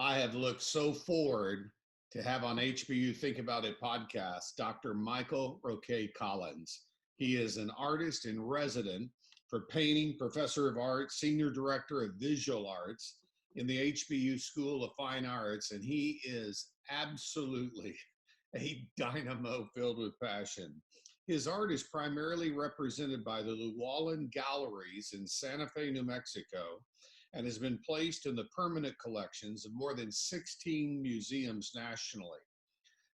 I have looked so forward to have on HBU Think About It podcast, Dr. Michael Roqué Collins. He is an artist in resident for painting, professor of art, senior director of visual arts in the HBU School of Fine Arts, and he is absolutely a dynamo filled with passion. His art is primarily represented by the Lewallen Galleries in Santa Fe, New Mexico, and has been placed in the permanent collections of more than 16 museums nationally.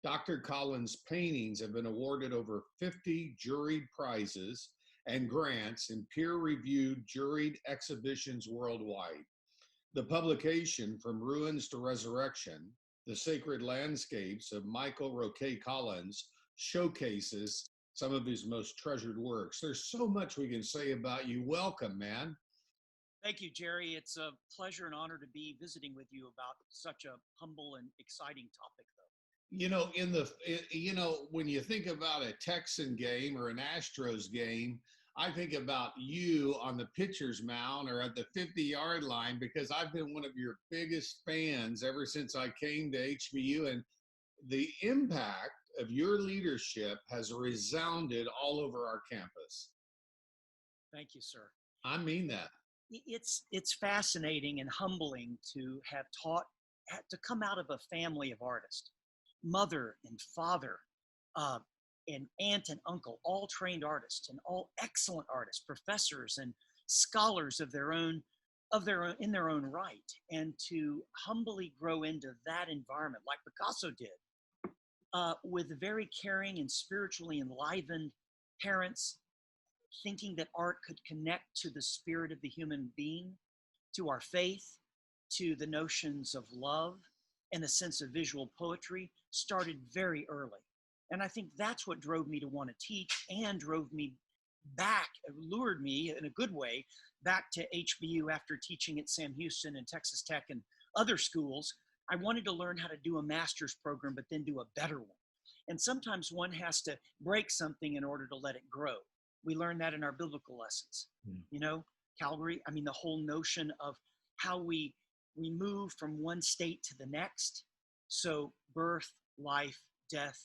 Dr. Collins' paintings have been awarded over 50 juried prizes and grants in peer-reviewed juried exhibitions worldwide. The publication, From Ruins to Resurrection, The Sacred Landscapes of Michael Roqué Collins, showcases some of his most treasured works. There's so much we can say about you. Welcome, man. Thank you, Jerry. It's a pleasure and honor to be visiting with you about such a humble and exciting topic, though. When you think about a Texan game or an Astros game, I think about you on the pitcher's mound or at the 50-yard line, because I've been one of your biggest fans ever since I came to HBU, and the impact of your leadership has resounded all over our campus. Thank you, sir. I mean that. It's fascinating and humbling to have to come out of a family of artists, mother and father, and aunt and uncle, all trained artists and all excellent artists, professors and scholars in their own right, and to humbly grow into that environment like Picasso did, with very caring and spiritually enlivened parents, thinking that art could connect to the spirit of the human being, to our faith, to the notions of love and a sense of visual poetry, started very early. And I think that's what drove me to want to teach and drove me back, lured me in a good way, back to HBU after teaching at Sam Houston and Texas Tech and other schools. I wanted to learn how to do a master's program, but then do a better one. And sometimes one has to break something in order to let it grow. We learn that in our biblical lessons. Calvary, the whole notion of how we move from one state to the next. So birth, life, death,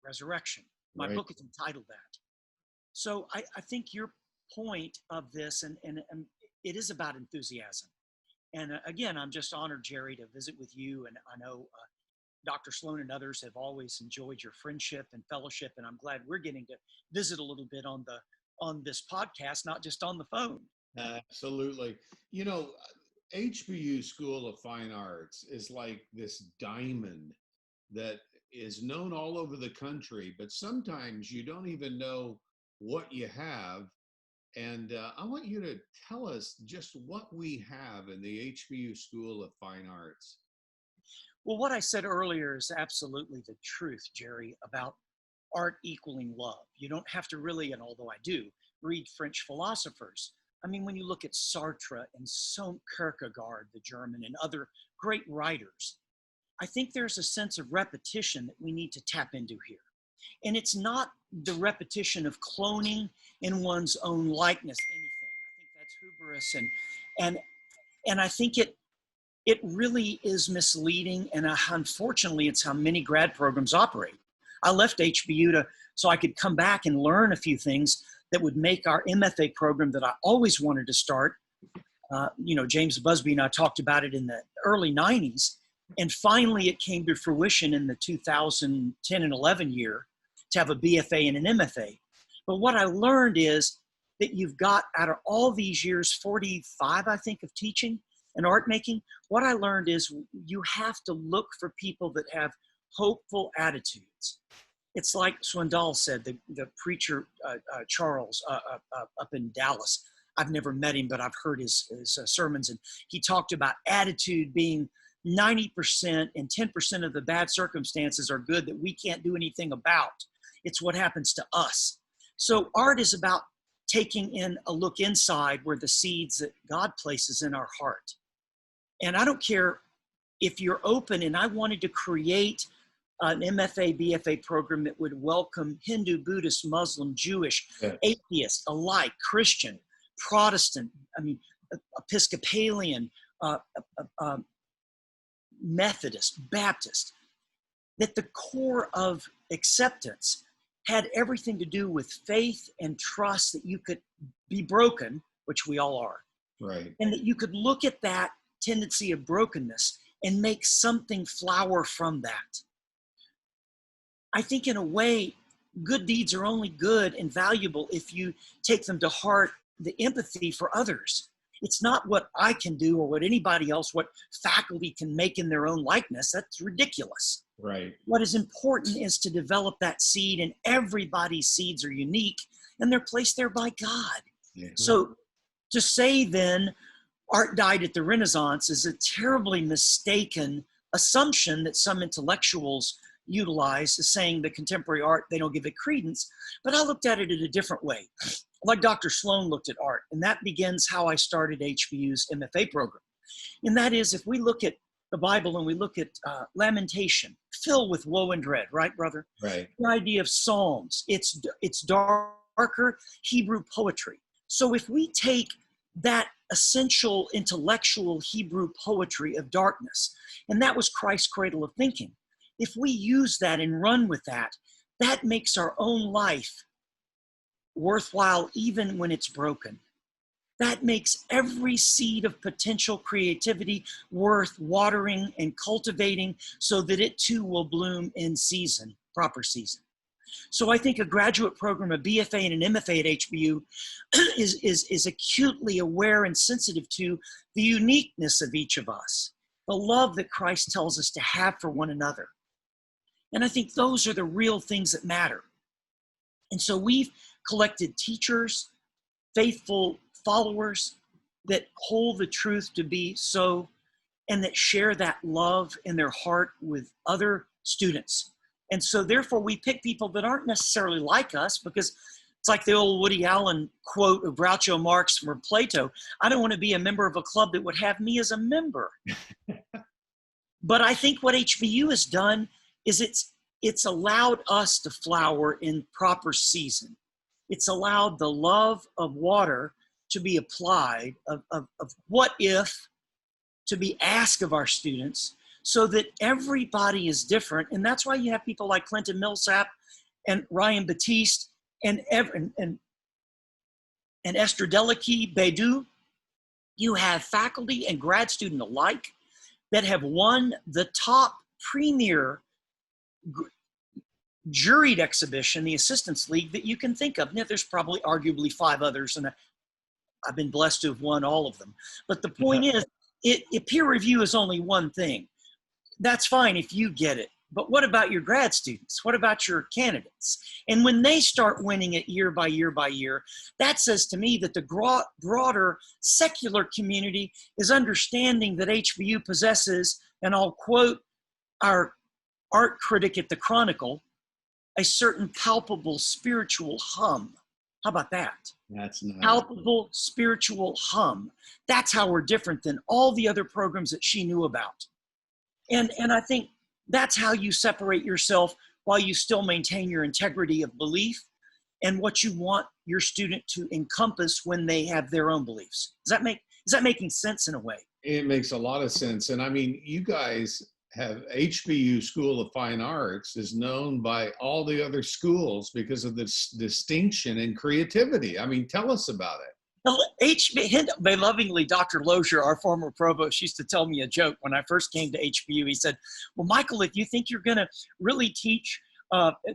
resurrection. My book is entitled that. So I think your point of this, and it is about enthusiasm. And again, I'm just honored, Jerry, to visit with you. And I know Dr. Sloan and others have always enjoyed your friendship and fellowship. And I'm glad we're getting to visit a little bit on this podcast, not just on the phone. Absolutely. HBU School of Fine Arts is like this diamond that is known all over the country, but sometimes you don't even know what you have. And I want you to tell us just what we have in the HBU School of Fine Arts. Well, what I said earlier is absolutely the truth, Jerry, about art equaling love. You don't have to really, and although I do, read French philosophers. When you look at Sartre and Kierkegaard, the German, and other great writers, I think there's a sense of repetition that we need to tap into here. And it's not the repetition of cloning in one's own likeness anything. I think that's hubris, and I think it really is misleading, and unfortunately, it's how many grad programs operate. I left HBU so I could come back and learn a few things that would make our MFA program that I always wanted to start. James Busby and I talked about it in the early 90s, and finally it came to fruition in the 2010 and 11 year to have a BFA and an MFA. But what I learned is that you've got, out of all these years, 45, I think, of teaching and art making, what I learned is you have to look for people that have hopeful attitudes. It's like Swindoll said, the preacher, Charles, up in Dallas. I've never met him, but I've heard his sermons. And he talked about attitude being 90% and 10% of the bad circumstances are good that we can't do anything about. It's what happens to us. So art is about taking in a look inside where the seeds that God places in our heart. And I don't care if you're open, and I wanted to create an MFA, BFA program that would welcome Hindu, Buddhist, Muslim, Jewish, atheist, alike, Christian, Protestant, Episcopalian, Methodist, Baptist, that the core of acceptance had everything to do with faith and trust that you could be broken, which we all are. Right. And that you could look at that tendency of brokenness and make something flower from that. I think in a way, good deeds are only good and valuable if you take them to heart, the empathy for others. It's not what I can do or what anybody else, what faculty can make in their own likeness. That's ridiculous. Right. What is important is to develop that seed, and everybody's seeds are unique and they're placed there by God. Yeah. So to say then art died at the Renaissance is a terribly mistaken assumption that some intellectuals utilize, as saying the contemporary art, they don't give it credence. But I looked at it in a different way, like Dr. Sloan looked at art. And that begins how I started HBU's MFA program. And that is, if we look at the Bible and we look at lamentation, filled with woe and dread, right, brother? Right. The idea of Psalms, it's darker Hebrew poetry. So if we take that essential intellectual Hebrew poetry of darkness, and that was Christ's cradle of thinking, if we use that and run with that, that makes our own life worthwhile even when it's broken. That makes every seed of potential creativity worth watering and cultivating so that it too will bloom in season, proper season. So I think a graduate program, a BFA and an MFA at HBU is acutely aware and sensitive to the uniqueness of each of us, the love that Christ tells us to have for one another. And I think those are the real things that matter. And so we've collected teachers, faithful followers that hold the truth to be so, and that share that love in their heart with other students. And so therefore we pick people that aren't necessarily like us, because it's like the old Woody Allen quote of Groucho Marx from Plato, I don't want to be a member of a club that would have me as a member. But I think what HBU has done is it's allowed us to flower in proper season. It's allowed the love of water to be applied, of what if, to be asked of our students, so that everybody is different. And that's why you have people like Clinton Millsap and Ryan Batiste and Esther Delaki Beidou. You have faculty and grad student alike that have won the top premier juried exhibition, the Assistants League, that you can think of. Now, there's probably arguably 5 others, and I've been blessed to have won all of them. But the point is, peer review is only one thing. That's fine if you get it. But what about your grad students? What about your candidates? And when they start winning it year by year by year, that says to me that the broader secular community is understanding that HBU possesses, and I'll quote our art critic at the Chronicle, a certain palpable spiritual hum. How about that? That's nice. Palpable spiritual hum. That's how we're different than all the other programs that she knew about. And I think that's how you separate yourself while you still maintain your integrity of belief and what you want your student to encompass when they have their own beliefs. Is that making sense in a way? It makes a lot of sense. And I mean, you guys have HBU School of Fine Arts is known by all the other schools because of this distinction and creativity. I mean, tell us about it. Lovingly, Dr. Lozier, our former provost, used to tell me a joke when I first came to HBU. He said, well, Michael, if you think you're going to really teach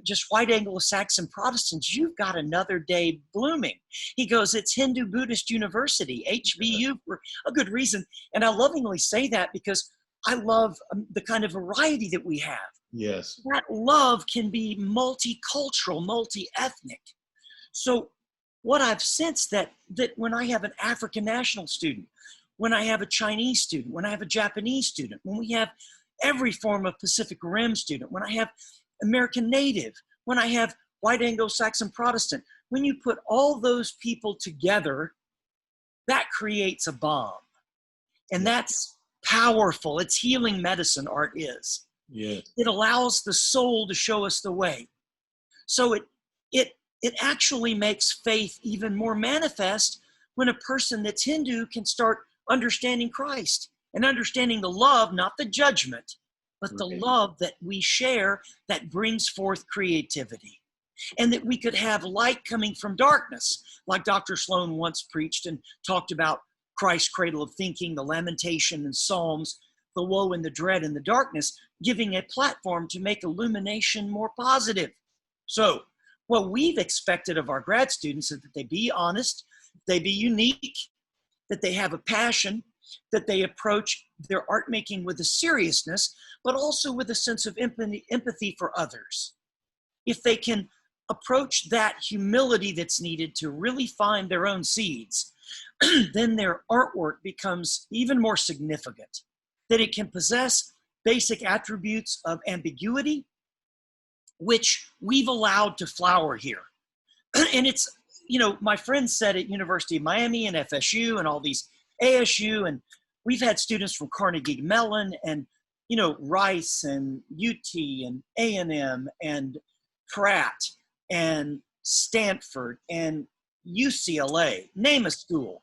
just white Anglo-Saxon Protestants, you've got another day blooming. He goes, it's Hindu Buddhist University, HBU, for a good reason. And I lovingly say that because I love the kind of variety that we have. Yes. That love can be multicultural, multi-ethnic. So what I've sensed that when I have an African national student, when I have a Chinese student, when I have a Japanese student, when we have every form of Pacific Rim student, when I have American Native, when I have white Anglo-Saxon Protestant, when you put all those people together, that creates a bomb. And that's powerful. It's healing medicine, art is. Yeah. It allows the soul to show us the way. So it actually makes faith even more manifest when a person that's Hindu can start understanding Christ and understanding the love, not the judgment, but the Right. love that we share that brings forth creativity. And that we could have light coming from darkness, like Dr. Sloan once preached and talked about Christ's cradle of thinking, the lamentation and Psalms, the woe and the dread and the darkness, giving a platform to make illumination more positive. So what we've expected of our grad students is that they be honest, they be unique, that they have a passion, that they approach their art making with a seriousness, but also with a sense of empathy for others. If they can approach that humility that's needed to really find their own seeds, then their artwork becomes even more significant, that it can possess basic attributes of ambiguity, which we've allowed to flower here. And it's, you know, my friends said at University of Miami and FSU and all these ASU, and we've had students from Carnegie Mellon and, you know, Rice and UT and A&M and Pratt and Stanford and UCLA, name a school.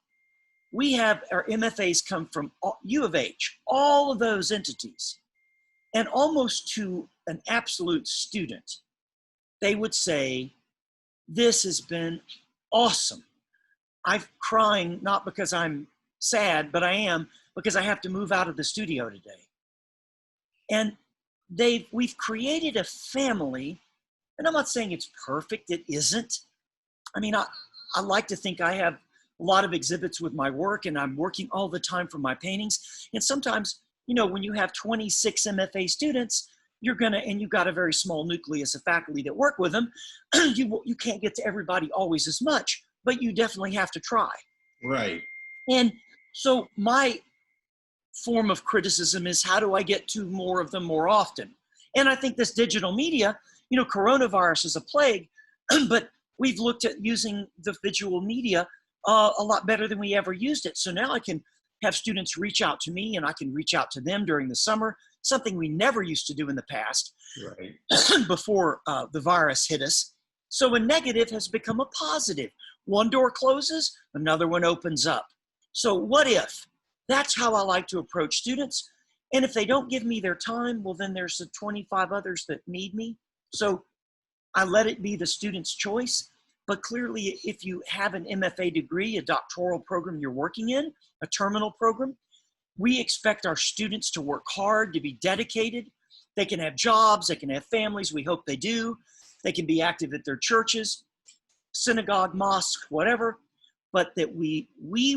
We have our MFAs come from U of H, all of those entities. And almost to an absolute student, they would say, this has been awesome. I'm crying not because I'm sad, but I am because I have to move out of the studio today. And we've created a family, and I'm not saying it's perfect, it isn't. I mean, I like to think I have a lot of exhibits with my work, and I'm working all the time for my paintings. And sometimes, you know, when you have 26 MFA students, and you've got a very small nucleus of faculty that work with them, you can't get to everybody always as much, but you definitely have to try. Right. And so my form of criticism is, how do I get to more of them more often? And I think this digital media, you know, coronavirus is a plague, but we've looked at using the visual media a lot better than we ever used it. So now I can have students reach out to me and I can reach out to them during the summer, something we never used to do in the past, Right. before the virus hit us. So a negative has become a positive. One door closes, another one opens up. So what if? That's how I like to approach students. And if they don't give me their time, well, then there's the 25 others that need me. So I let it be the student's choice. But clearly, if you have an MFA degree, a doctoral program you're working in, a terminal program, we expect our students to work hard, to be dedicated. They can have jobs, they can have families, we hope they do. They can be active at their churches, synagogue, mosque, whatever, but that we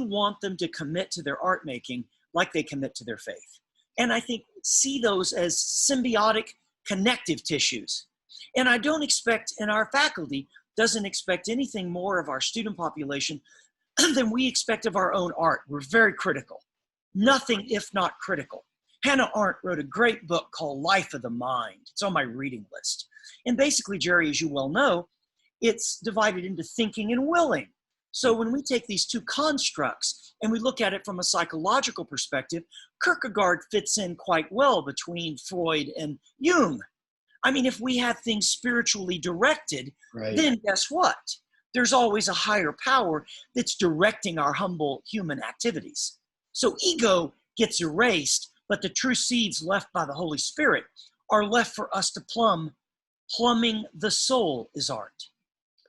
want them to commit to their art making like they commit to their faith. And I think see those as symbiotic connective tissues. And I don't expect, and our faculty doesn't expect anything more of our student population than we expect of our own art. We're very critical. Nothing if not critical. Hannah Arendt wrote a great book called Life of the Mind. It's on my reading list. And basically, Jerry, as you well know, it's divided into thinking and willing. So when we take these two constructs and we look at it from a psychological perspective, Kierkegaard fits in quite well between Freud and Jung. I mean, if we have things spiritually directed, Right. then guess what? There's always a higher power that's directing our humble human activities. So ego gets erased, but the true seeds left by the Holy Spirit are left for us to plumb. Plumbing the soul is art.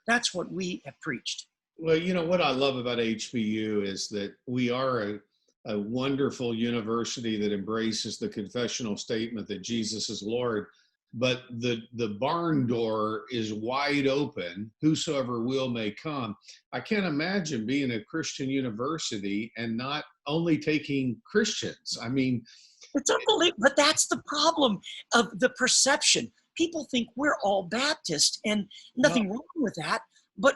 That's what we have preached. Well, you know, what I love about HBU is that we are a wonderful university that embraces the confessional statement that Jesus is Lord, but the barn door is wide open, whosoever will may come. I can't imagine being a Christian university and not only taking Christians. I mean, it's unbelievable, but that's the problem of the perception. People think we're all Baptist, and nothing wrong with that, but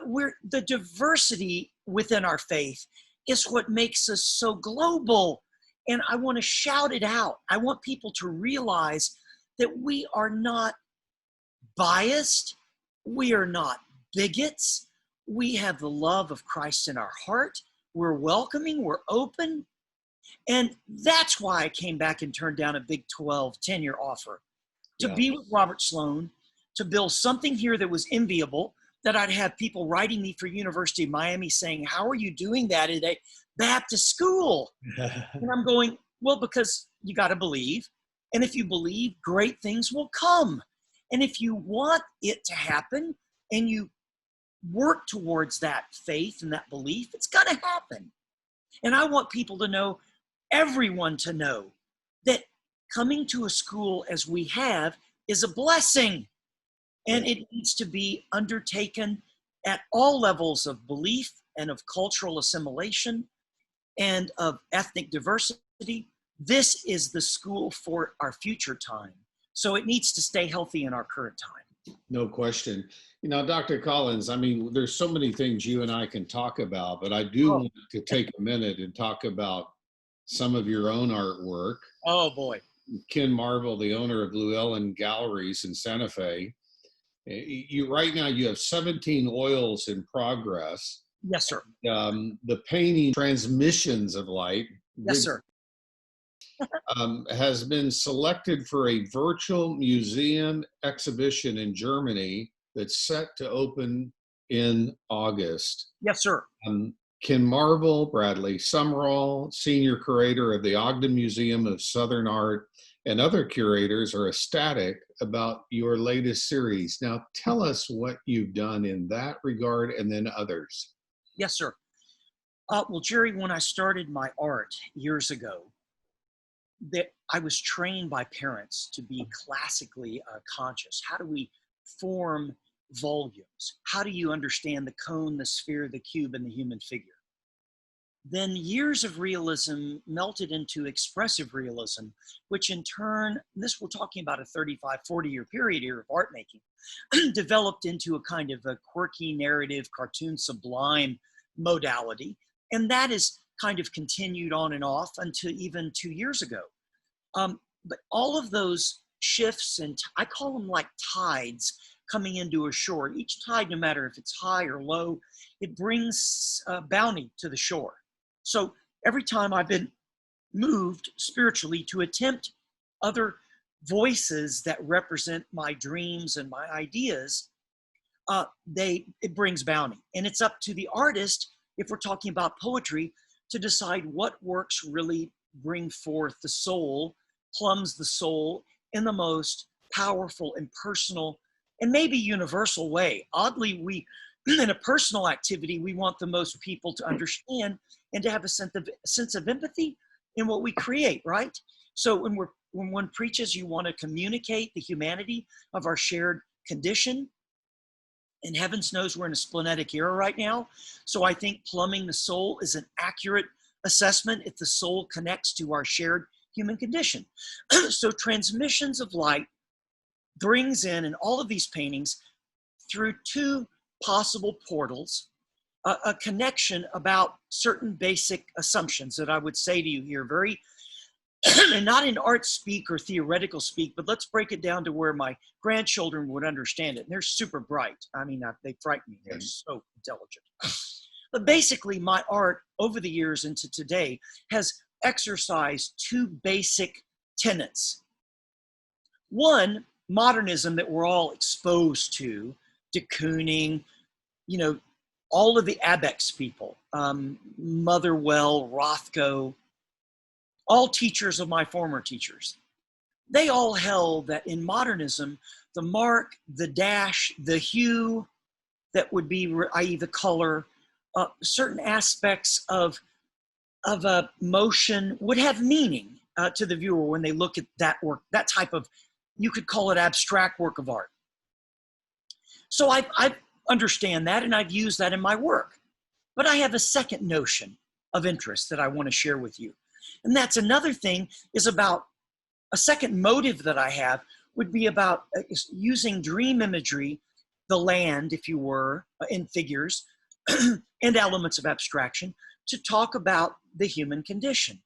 the diversity within our faith is what makes us so global. And I want to shout it out. I want people to realize that we are not biased. We are not bigots. We have the love of Christ in our heart. We're welcoming, we're open. And that's why I came back and turned down a Big 12 tenure offer. To be with Robert Sloan, to build something here that was enviable, that I'd have people writing me for University of Miami saying, how are you doing that at a Baptist school? And I'm going, Well, because you got to believe. And if you believe, great things will come. And if you want it to happen and you work towards that faith and that belief, it's going to happen. And I want people to know, everyone to know, that coming to a school as we have is a blessing. And it needs to be undertaken at all levels of belief and of cultural assimilation and of ethnic diversity. This is the school for our future time. So it needs to stay healthy in our current time. No question. You know, Dr. Collins, I mean, there's so many things you and I can talk about, but I do want to take a minute and talk about some of your own artwork. Oh, boy. Ken Marvel, the owner of Lewallen Galleries in Santa Fe. Right now you have 17 oils in progress. Yes, sir. The painting Transmissions of Light. Yes, sir. Has been selected for a virtual museum exhibition in Germany that's set to open in August. Yes, sir. Ken Marvel, Bradley Summerall, senior curator of the Ogden Museum of Southern Art, and other curators are ecstatic about your latest series. Now, tell us what you've done in that regard and then others. Yes, sir. Well, Jerry, when I started my art years ago, that I was trained by parents to be classically conscious. How do we form volumes? How do you understand the cone, the sphere, the cube, and the human figure? Then years of realism melted into expressive realism, which in turn, this we're talking about a 35, 40-year period here of art making, developed into a kind of a quirky narrative, cartoon sublime modality. And that is kind of continued on and off until even 2 years ago. But all of those shifts, and I call them like tides coming into a shore. Each tide, no matter if it's high or low, it brings bounty to the shore. So every time I've been moved spiritually to attempt other voices that represent my dreams and my ideas, it brings bounty. And it's up to the artist, if we're talking about poetry, to decide what works really bring forth the soul, plumbs the soul in the most powerful and personal and maybe universal way. Oddly, in a personal activity, we want the most people to understand and to have a sense of empathy in what we create, right? So when one preaches, you want to communicate the humanity of our shared condition. And heavens knows we're in a splenetic era right now. So I think plumbing the soul is an accurate assessment if the soul connects to our shared human condition. So Transmissions of Light brings in all of these paintings through two possible portals, a connection about certain basic assumptions that I would say to you here, very, and not in art speak or theoretical speak, but let's break it down to where my grandchildren would understand it. And they're super bright. I mean, they frighten me. They're so intelligent. But basically, my art over the years into today has exercised two basic tenets. One, modernism that we're all exposed to, de Kooning, all of the Abex people, Motherwell, Rothko, all teachers of my former teachers. They all held that in modernism, the mark, the dash, the hue, that would be, i.e. the color, certain aspects of a motion would have meaning to the viewer when they look at that work, that type of, you could call it abstract work of art. So I understand that, and I've used that in my work. But I have a second notion of interest that I want to share with you. And that's another thing, is about a second motive that I have would be about using dream imagery, the land, if you were, in figures, and elements of abstraction, to talk about the human condition.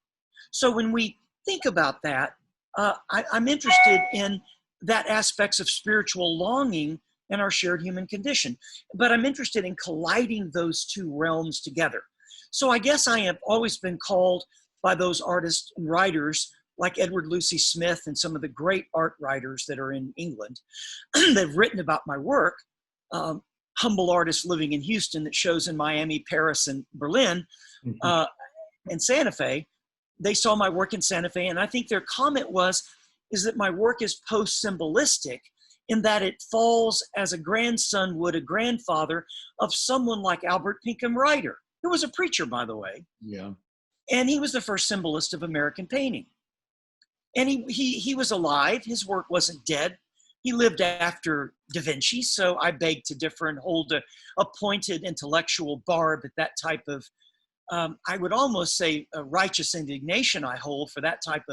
So when we think about that, I'm interested in that aspects of spiritual longing and our shared human condition. But I'm interested in colliding those two realms together. So I guess I have always been called by those artists and writers like Edward Lucy Smith and some of the great art writers that are in England that have written about my work, humble artist living in Houston that shows in Miami, Paris, and Berlin, and Santa Fe, they saw my work in Santa Fe, and I think their comment is that my work is post-symbolistic in that it falls as a grandson would a grandfather of someone like Albert Pinkham Ryder, who was a preacher, by the way. Yeah. And he was the first symbolist of American painting. And he was alive. His work wasn't dead. He lived after Da Vinci, so I beg to differ and hold a pointed intellectual barb at that type of, I would almost say a righteous indignation I hold for that type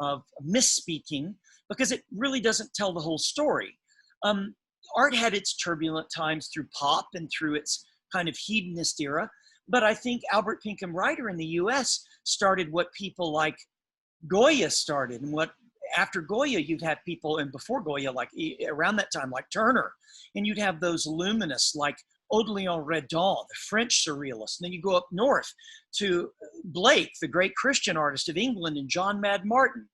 of misspeaking, because it really doesn't tell the whole story. Art had its turbulent times through pop and through its kind of hedonist era, but I think Albert Pinkham Ryder in the US started what people like Goya started, and what after Goya you'd have people, and before Goya, like around that time, like Turner, and you'd have those luminists like Odilon Redon, the French surrealist, and then you go up north to Blake, the great Christian artist of England, and John Mad Martin,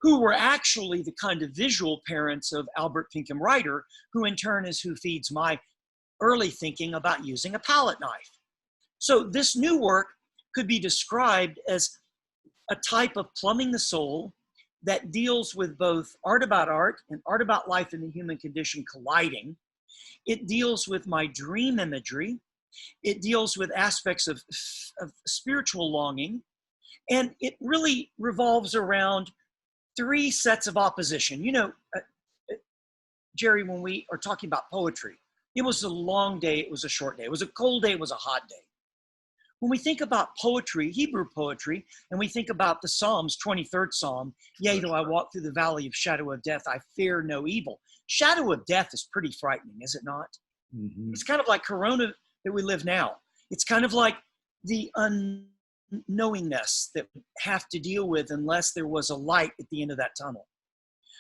who were actually the kind of visual parents of Albert Pinkham Ryder, who in turn is who feeds my early thinking about using a palette knife. So this new work could be described as a type of plumbing the soul that deals with both art about art and art about life and the human condition colliding. It deals with my dream imagery. It deals with aspects of spiritual longing. And it really revolves around three sets of opposition. You know, Jerry, when we are talking about poetry, it was a long day, it was a short day. It was a cold day, it was a hot day. When we think about poetry, Hebrew poetry, and we think about the Psalms, 23rd Psalm, yea, though I walk through the valley of shadow of death, I fear no evil. Shadow of death is pretty frightening, is it not? Mm-hmm. It's kind of like Corona that we live now. It's kind of like the unknowingness that we have to deal with unless there was a light at the end of that tunnel.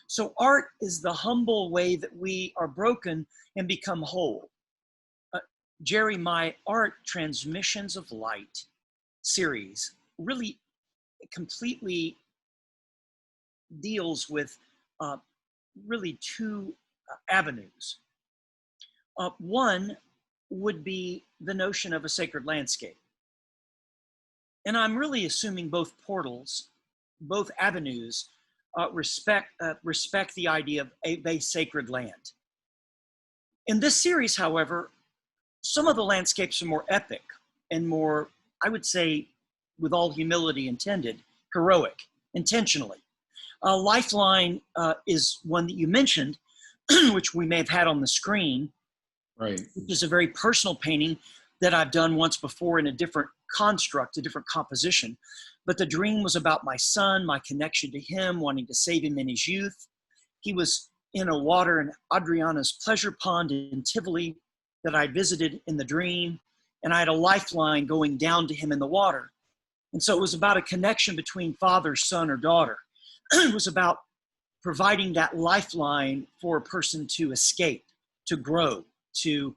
So art is the humble way that we are broken and become whole. Jerry, my art Transmissions of Light series really completely deals with really two avenues. One would be the notion of a sacred landscape. And I'm really assuming both portals, both avenues, respect the idea of a sacred land. In this series, however, some of the landscapes are more epic and more, I would say, with all humility intended, heroic, intentionally. Lifeline is one that you mentioned, which we may have had on the screen. Right. Which is a very personal painting that I've done once before in a different construct, a different composition. But the dream was about my son, my connection to him, wanting to save him in his youth. He was in a water in Adriana's pleasure pond in Tivoli that I visited in the dream, and I had a lifeline going down to him in the water. And so it was about a connection between father, son, or daughter. It was about providing that lifeline for a person to escape, to grow, to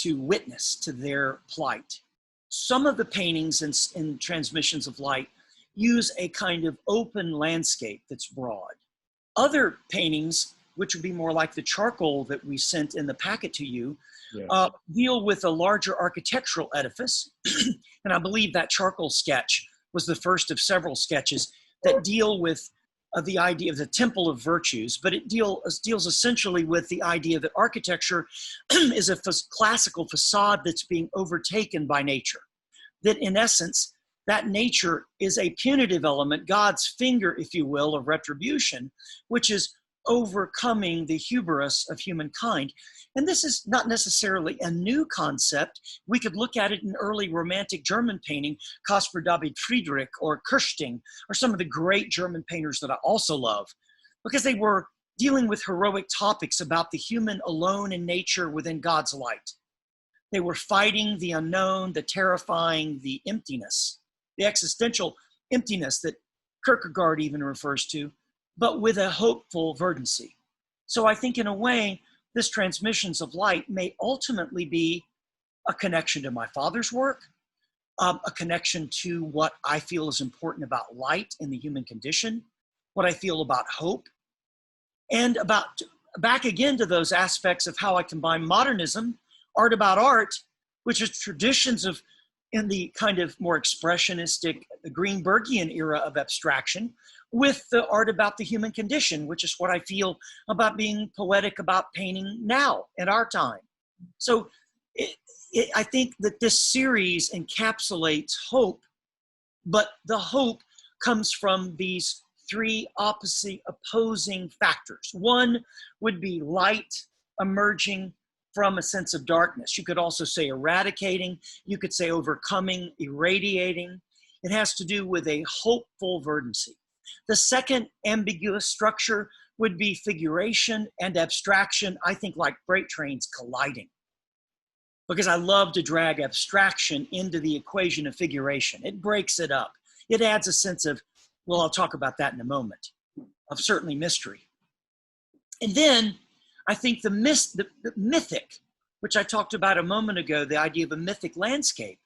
witness to their plight. Some of the paintings in Transmissions of Light use a kind of open landscape that's broad. Other paintings, which would be more like the charcoal that we sent in the packet to you, yes, deal with a larger architectural edifice. And I believe that charcoal sketch was the first of several sketches that deal with the idea of the temple of virtues, but it deals essentially with the idea that architecture is a classical facade that's being overtaken by nature. That in essence, that nature is a punitive element, God's finger, if you will, of retribution, which is overcoming the hubris of humankind. And this is not necessarily a new concept. We could look at it in early romantic German painting, Caspar David Friedrich or Kirsting, or some of the great German painters that I also love, because they were dealing with heroic topics about the human alone in nature within God's light. They were fighting the unknown, the terrifying, the emptiness, the existential emptiness that Kierkegaard even refers to, but with a hopeful verdancy. So I think in a way, this Transmissions of Light may ultimately be a connection to my father's work, a connection to what I feel is important about light in the human condition, what I feel about hope, and about back again to those aspects of how I combine modernism, art about art, which is traditions of in the kind of more expressionistic Greenbergian era of abstraction with the art about the human condition, which is what I feel about being poetic about painting now in our time. So I think that this series encapsulates hope, but the hope comes from these three opposing factors. One would be light emerging from a sense of darkness. You could also say eradicating, you could say overcoming, irradiating. It has to do with a hopeful verdancy. The second ambiguous structure would be figuration and abstraction, I think like freight trains colliding. Because I love to drag abstraction into the equation of figuration. It breaks it up. It adds a sense of, well, I'll talk about that in a moment, of certainly mystery. And then I think the mythic, which I talked about a moment ago, the idea of a mythic landscape,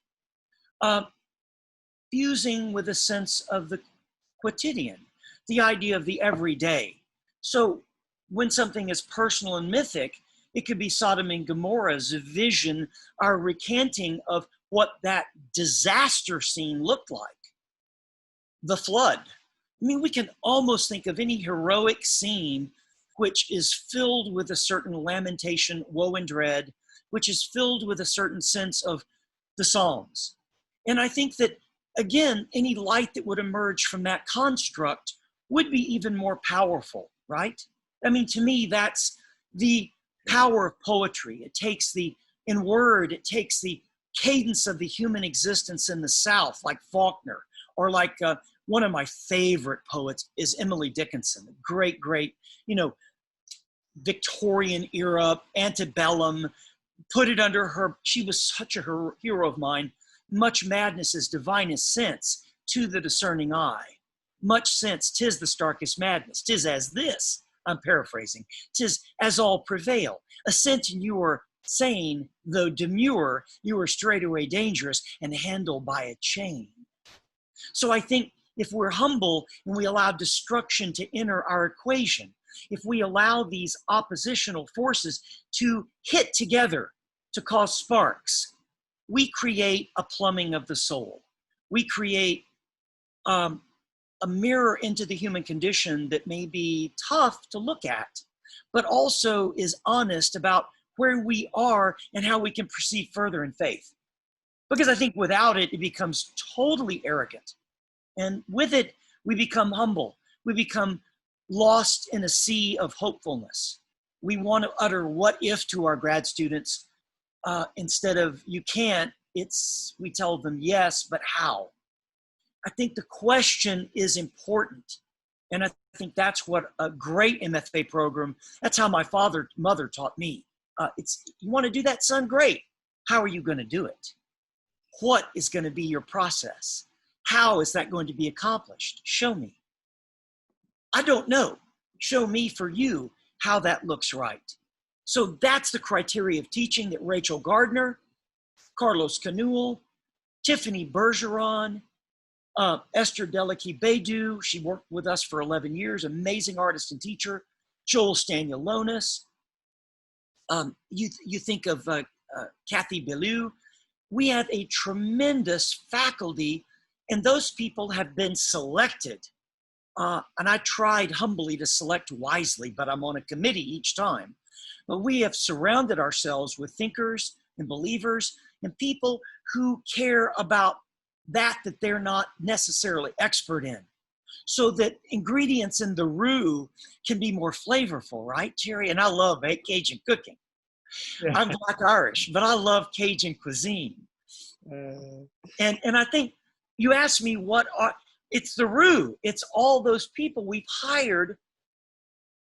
fusing with a sense of the quotidian, the idea of the everyday. So when something is personal and mythic, it could be Sodom and Gomorrah's vision, our recanting of what that disaster scene looked like. The flood. I mean, we can almost think of any heroic scene which is filled with a certain lamentation, woe and dread, which is filled with a certain sense of the Psalms. And I think that, again, any light that would emerge from that construct would be even more powerful, right? I mean, to me, that's the power of poetry. It takes in word, it takes the cadence of the human existence in the South, like Faulkner, or like one of my favorite poets is Emily Dickinson, great, Victorian era, antebellum, put it under her. She was such a hero of mine. Much madness is divinest sense to the discerning eye. Much sense, 'tis the starkest madness. 'Tis as this, I'm paraphrasing, 'tis as all prevail. Assent and you are sane, though demure, you are straightway dangerous and handled by a chain. So I think if we're humble and we allow destruction to enter our equation, if we allow these oppositional forces to hit together to cause sparks, we create a plumbing of the soul. We create a mirror into the human condition that may be tough to look at, but also is honest about where we are and how we can proceed further in faith. Because I think without it, it becomes totally arrogant. And with it, we become humble. We become lost in a sea of hopefulness. We want to utter what if to our grad students instead of you can't, we tell them yes, but how? I think the question is important. And I think that's what a great MFA program, that's how my mother taught me. You want to do that, son? Great. How are you going to do it? What is going to be your process? How is that going to be accomplished? Show me. I don't know. Show me for you how that looks right. So that's the criteria of teaching that Rachel Gardner, Carlos Canul, Tiffany Bergeron, Esther Delaki Beidou, she worked with us for 11 years, amazing artist and teacher, Joel Stanialonis. You think of Kathy Bellew. We have a tremendous faculty, and those people have been selected. And I tried humbly to select wisely, but I'm on a committee each time. But we have surrounded ourselves with thinkers and believers and people who care about that they're not necessarily expert in, so that ingredients in the roux can be more flavorful, right, Jerry? And I love Cajun cooking. I'm Black Irish, but I love Cajun cuisine. And I think you asked me it's the roux. It's all those people we've hired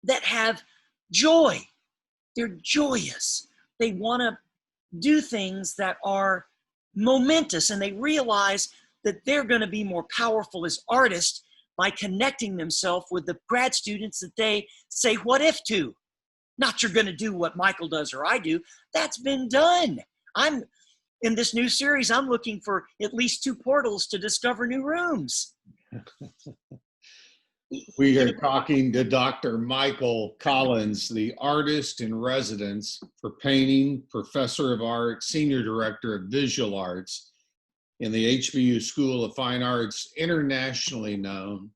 that have joy. They're joyous. They want to do things that are momentous, and they realize that they're going to be more powerful as artists by connecting themselves with the grad students that they say what if to. Not you're going to do what Michael does or I do. That's been done. In this new series, I'm looking for at least 2 portals to discover new rooms. We are talking to Dr. Michael Collins, the artist in residence for painting, professor of art, senior director of visual arts in the HBU School of Fine Arts, internationally known,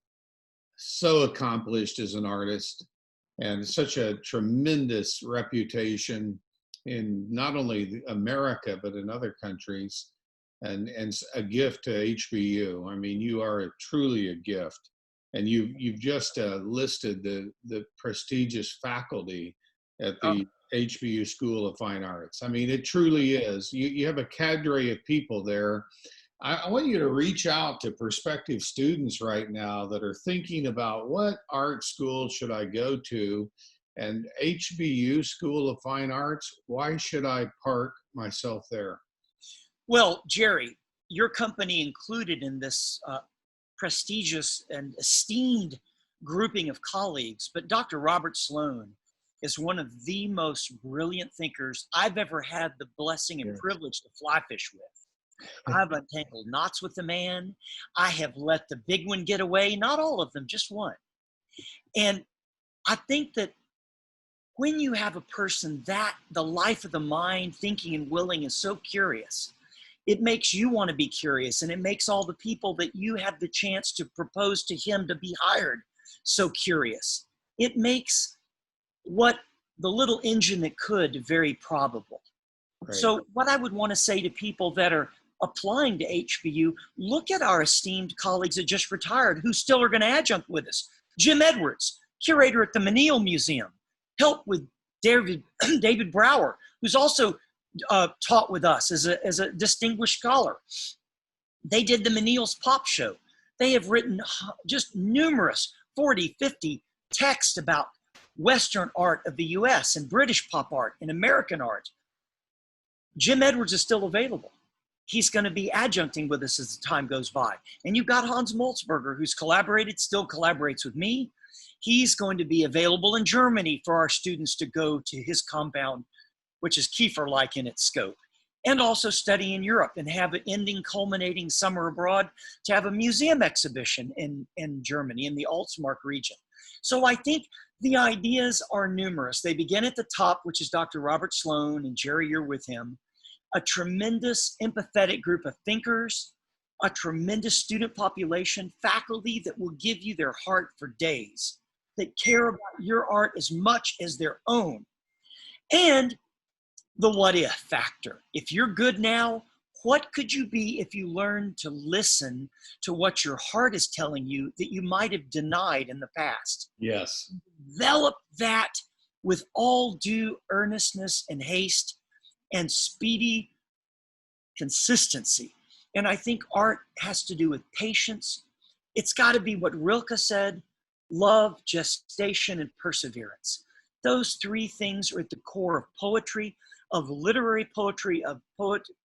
so accomplished as an artist, and such a tremendous reputation in not only America, but in other countries, and a gift to HBU. I mean, you are truly a gift. And you've just listed the prestigious faculty at the HBU School of Fine Arts. I mean, it truly is. You have a cadre of people there. I want you to reach out to prospective students right now that are thinking about what art school should I go to, and HBU School of Fine Arts, why should I park myself there? Well, Jerry, your company included in this prestigious and esteemed grouping of colleagues, but Dr. Robert Sloan is one of the most brilliant thinkers I've ever had the blessing and privilege to fly fish with. I've untangled knots with the man. I have let the big one get away, not all of them, just one. And I think that when you have a person that the life of the mind, thinking and willing, is so curious, it makes you want to be curious, and it makes all the people that you have the chance to propose to him to be hired so curious. It makes what the little engine that could very probable. Right. So what I would want to say to people that are applying to HBU, look at our esteemed colleagues that just retired who still are going to adjunct with us. Jim Edwards, curator at the Menil Museum, helped with David Brower, who's also taught with us as a distinguished scholar. They did the Menil's Pop Show. They have written just numerous 40, 50 texts about Western art of the US and British pop art and American art. Jim Edwards is still available. He's going to be adjuncting with us as the time goes by. And you've got Hans Molzberger, who's still collaborates with me. He's going to be available in Germany for our students to go to his compound, which is Kiefer-like in its scope, and also study in Europe and have an ending, culminating summer abroad to have a museum exhibition in Germany, in the Altsmark region. So I think the ideas are numerous. They begin at the top, which is Dr. Robert Sloan, and Jerry, you're with him, a tremendous empathetic group of thinkers, a tremendous student population, faculty that will give you their heart for days, that care about your art as much as their own, and the what if factor. If you're good now, what could you be if you learned to listen to what your heart is telling you that you might have denied in the past? Yes. Develop that with all due earnestness and haste and speedy consistency. And I think art has to do with patience. It's got to be what Rilke said: love, gestation, and perseverance. Those three things are at the core of poetry, of literary poetry, of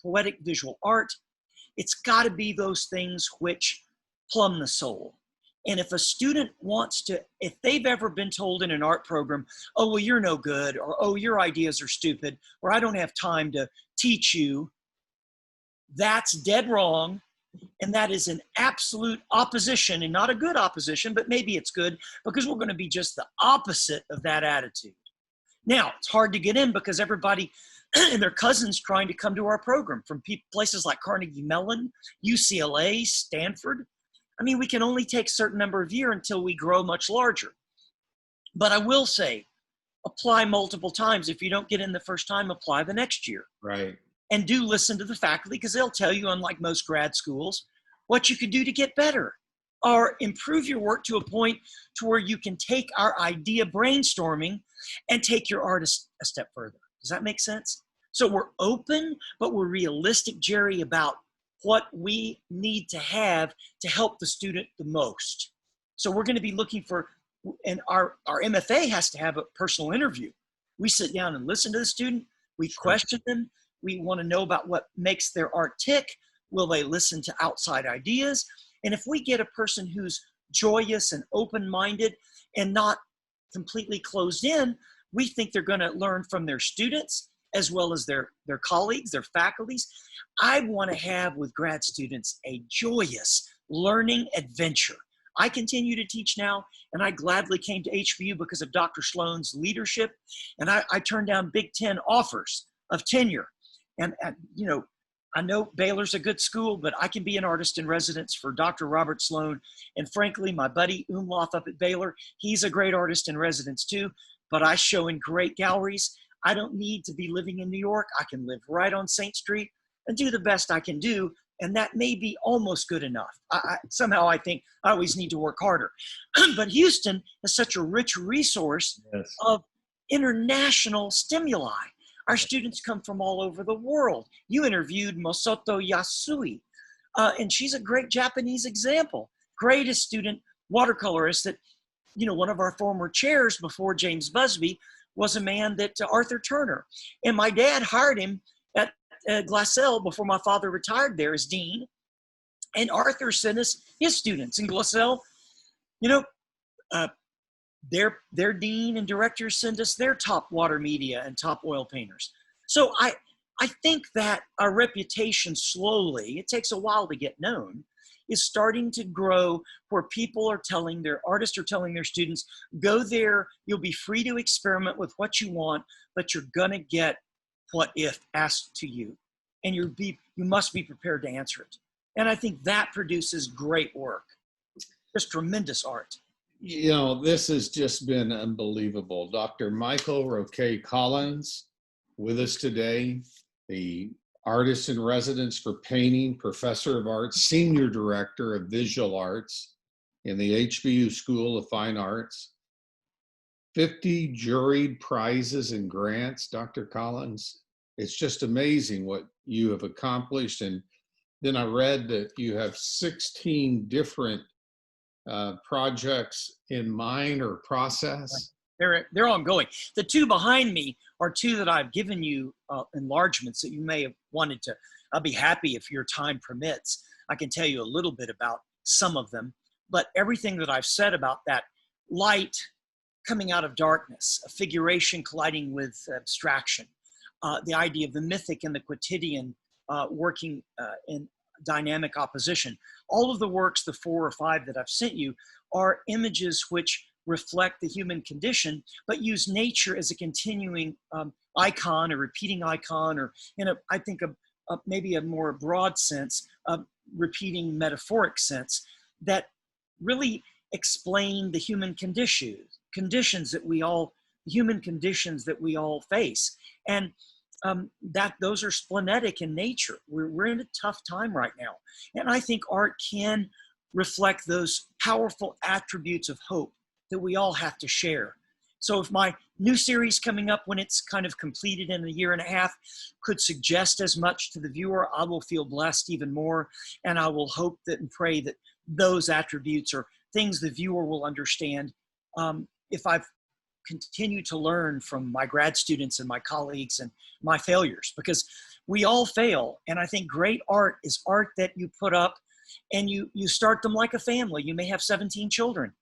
poetic visual art. It's got to be those things which plumb the soul. And if a student wants to, if they've ever been told in an art program, oh, well, you're no good, or oh, your ideas are stupid, or I don't have time to teach you, that's dead wrong. And that is an absolute opposition, and not a good opposition, but maybe it's good, because we're going to be just the opposite of that attitude. Now, it's hard to get in because everybody and their cousins trying to come to our program from places like Carnegie Mellon, UCLA, Stanford. I mean, we can only take a certain number of years until we grow much larger. But I will say, apply multiple times. If you don't get in the first time, apply the next year. Right. And do listen to the faculty, because they'll tell you, unlike most grad schools, what you could do to get better or improve your work to a point to where you can take our idea brainstorming and take your art a step further. Does that make sense? So we're open, but we're realistic, Jerry, about what we need to have to help the student the most. So we're going to be looking for, and our MFA has to have a personal interview. We sit down and listen to the student. We question them. We want to know about what makes their art tick. Will they listen to outside ideas? And if we get a person who's joyous and open-minded and not completely closed in, we think they're going to learn from their students as well as their colleagues, their faculties. I want to have with grad students a joyous learning adventure. I continue to teach now, and I gladly came to HBU because of Dr. Sloan's leadership, and I turned down Big Ten offers of tenure. And you know, I know Baylor's a good school, but I can be an artist in residence for Dr. Robert Sloan. And frankly, my buddy Umlauf up at Baylor, he's a great artist in residence too, but I show in great galleries. I don't need to be living in New York. I can live right on St. Street and do the best I can do. And that may be almost good enough. Somehow I think I always need to work harder. But Houston is such a rich resource of international stimuli. Our students come from all over the world. You interviewed Masato Yasui, and she's a great Japanese example. Greatest student watercolorist that, one of our former chairs before James Busby was a man that Arthur Turner. And my dad hired him at Glassell before my father retired there as dean. And Arthur sent us his students. And Glassell, their dean and directors send us their top water media and top oil painters. So I think that our reputation slowly, it takes a while to get known, is starting to grow where artists are telling their students, go there, you'll be free to experiment with what you want, but you're gonna get what if asked to you. And you must be prepared to answer it. And I think that produces great work, just tremendous art. This has just been unbelievable. Dr. Michael Roqué Collins with us today, the artist in residence for painting, professor of art, senior director of visual arts in the HBU School of Fine Arts, 50 juried prizes and grants, Dr. Collins. It's just amazing what you have accomplished. And then I read that you have 16 different projects in mind or process. They're ongoing. The two behind me are two that I've given you enlargements that you may have wanted to. I'll be happy if your time permits. I can tell you a little bit about some of them, but everything that I've said about that light coming out of darkness, a figuration colliding with abstraction, the idea of the mythic and the quotidian working in dynamic opposition. All of the works, the 4 or 5 that I've sent you, are images which reflect the human condition, but use nature as a continuing icon, a repeating icon, or I think maybe a more broad sense, of repeating metaphoric sense that really explain the human conditions that we all face. And those are splenetic in nature. We're in a tough time right now. And I think art can reflect those powerful attributes of hope that we all have to share. So if my new series coming up, when it's kind of completed in a year and a half, could suggest as much to the viewer, I will feel blessed even more. And I will hope that and pray that those attributes are things the viewer will understand. If I've continued to learn from my grad students and my colleagues and my failures, because we all fail. And I think great art is art that you put up and you start them like a family. You may have 17 children,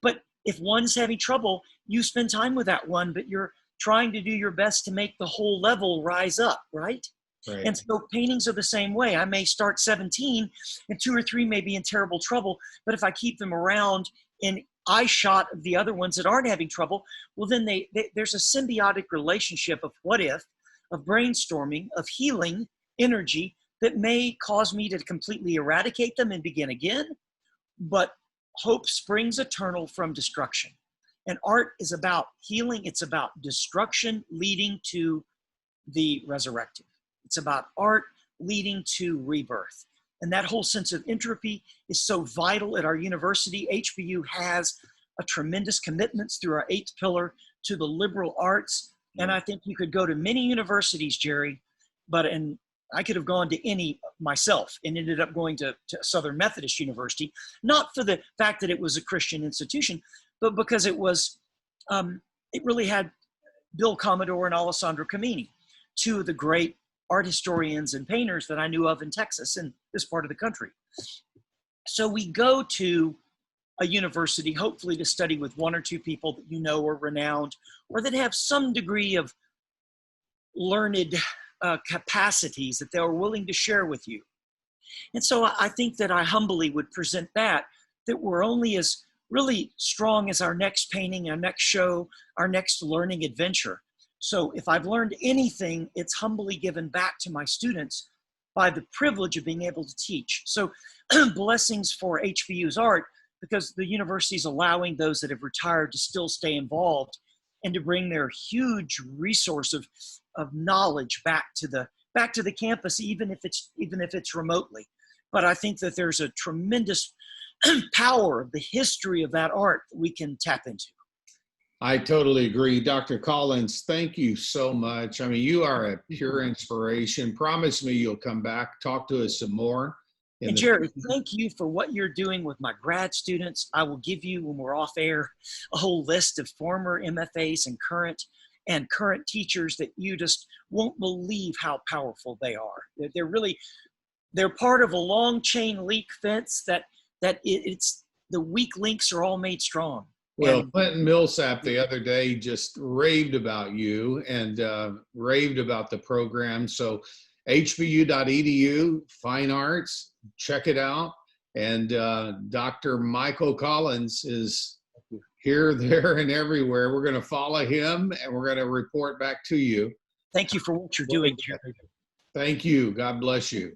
but if one's having trouble, you spend time with that one, but you're trying to do your best to make the whole level rise up, right? Right. And so paintings are the same way. I may start 17 and 2 or 3 may be in terrible trouble, but if I keep them around in eye shot of the other ones that aren't having trouble, well, then there's a symbiotic relationship of what if, of brainstorming, of healing energy that may cause me to completely eradicate them and begin again. But hope springs eternal from destruction. And art is about healing. It's about destruction leading to the resurrective. It's about art leading to rebirth. And that whole sense of entropy is so vital at our university. HBU has a tremendous commitments through our 8th pillar to the liberal arts. And I think you could go to many universities, Jerry, and I could have gone to any myself and ended up going to Southern Methodist University, not for the fact that it was a Christian institution, but because it really had Bill Commodore and Alessandro Camini, 2 of the great art historians and painters that I knew of in Texas and this part of the country. So we go to a university, hopefully to study with 1 or 2 people that you know are renowned or that have some degree of learned capacities that they are willing to share with you. And so I think that I humbly would present that we're only as really strong as our next painting, our next show, our next learning adventure. So if I've learned anything, it's humbly given back to my students by the privilege of being able to teach. So blessings for HBU's art, because the university is allowing those that have retired to still stay involved and to bring their huge resource of knowledge back to the campus, even if it's remotely. But I think that there's a tremendous power of the history of that art that we can tap into. I totally agree. Dr. Collins, thank you so much. I mean, you are a pure inspiration. Promise me you'll come back, talk to us some more. And Jerry, thank you for what you're doing with my grad students. I will give you, when we're off air, a whole list of former MFAs and current teachers that you just won't believe how powerful they are. They're part of a long chain link fence that it's the weak links are all made strong. Well, Clinton Millsap the other day just raved about you and raved about the program. So hbu.edu, fine arts, check it out. And Dr. Michael Collins is here, there, and everywhere. We're going to follow him and we're going to report back to you. Thank you for what you're doing, Jerry. Thank you. God bless you.